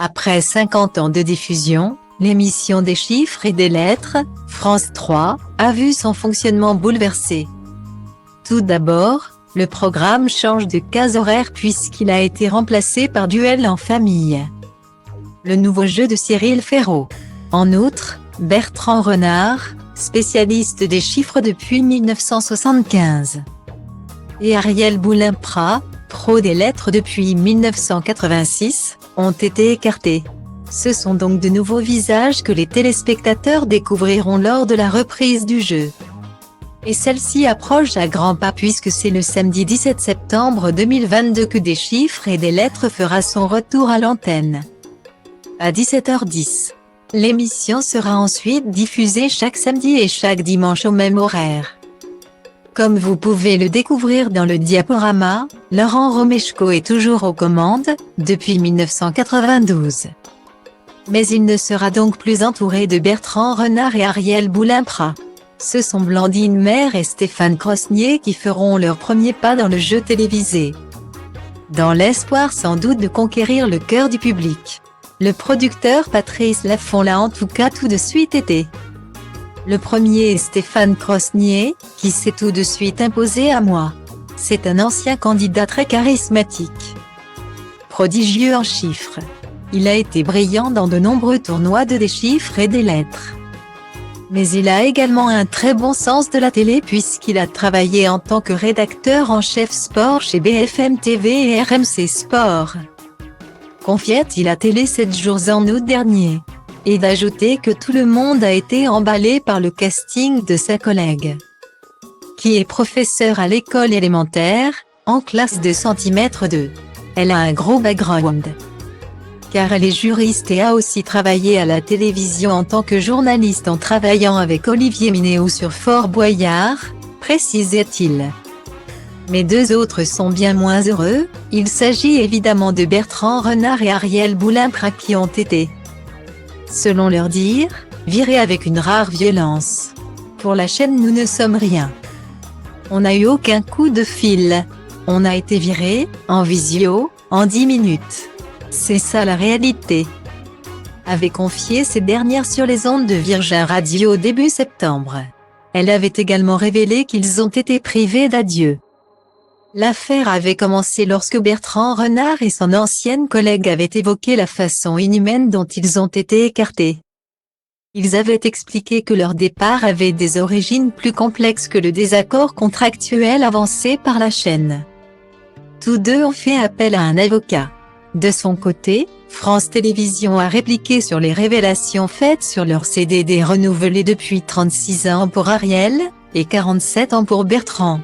Après 50 ans de diffusion, l'émission des chiffres et des lettres, France 3, a vu son fonctionnement bouleversé. Tout d'abord, le programme change de case horaire puisqu'il a été remplacé par Duel en famille, le nouveau jeu de Cyril Ferraud. En outre, Bertrand Renard, spécialiste des chiffres depuis 1975, et Ariel Boulin-Prat, pro des lettres depuis 1986, ont été écartés. Ce sont donc de nouveaux visages que les téléspectateurs découvriront lors de la reprise du jeu. Et celle-ci approche à grands pas puisque c'est le samedi 17 septembre 2022 que Des chiffres et des lettres fera son retour à l'antenne. À 17h10. L'émission sera ensuite diffusée chaque samedi et chaque dimanche au même horaire. Comme vous pouvez le découvrir dans le diaporama, Laurent Romeshko est toujours aux commandes, depuis 1992. Mais il ne sera donc plus entouré de Bertrand Renard et Ariel Boulin-Prat. Ce sont Blandine Maire et Stéphane Crosnier qui feront leur premier pas dans le jeu télévisé, dans l'espoir sans doute de conquérir le cœur du public. Le producteur Patrice Laffont l'a en tout cas tout de suite été. Le premier est Stéphane Crosnier, qui s'est tout de suite imposé à moi. C'est un ancien candidat très charismatique, prodigieux en chiffres. Il a été brillant dans de nombreux tournois de Des chiffres et des lettres. Mais il a également un très bon sens de la télé puisqu'il a travaillé en tant que rédacteur en chef sport chez BFM TV et RMC Sport. Confiait-il à Télé 7 jours en août dernier. Et d'ajouter que tout le monde a été emballé par le casting de sa collègue, qui est professeure à l'école élémentaire, en classe de cm2. Elle a un gros background, car elle est juriste et a aussi travaillé à la télévision en tant que journaliste en travaillant avec Olivier Minéo sur Fort Boyard, précisait-il. Mais deux autres sont bien moins heureux, il s'agit évidemment de Bertrand Renard et Ariel Boulin-Prat qui ont été, selon leur dire, virés avec une rare violence. Pour la chaîne Nous ne sommes rien. On n'a eu aucun coup de fil. On a été virés, en visio, en 10 minutes. C'est ça la réalité, avait confié ces dernières sur les ondes de Virgin Radio début septembre. Elle avait également révélé qu'ils ont été privés d'adieu. L'affaire avait commencé lorsque Bertrand Renard et son ancienne collègue avaient évoqué la façon inhumaine dont ils ont été écartés. Ils avaient expliqué que leur départ avait des origines plus complexes que le désaccord contractuel avancé par la chaîne. Tous deux ont fait appel à un avocat. De son côté, France Télévisions a répliqué sur les révélations faites sur leur CDD renouvelé depuis 36 ans pour Ariel, et 47 ans pour Bertrand.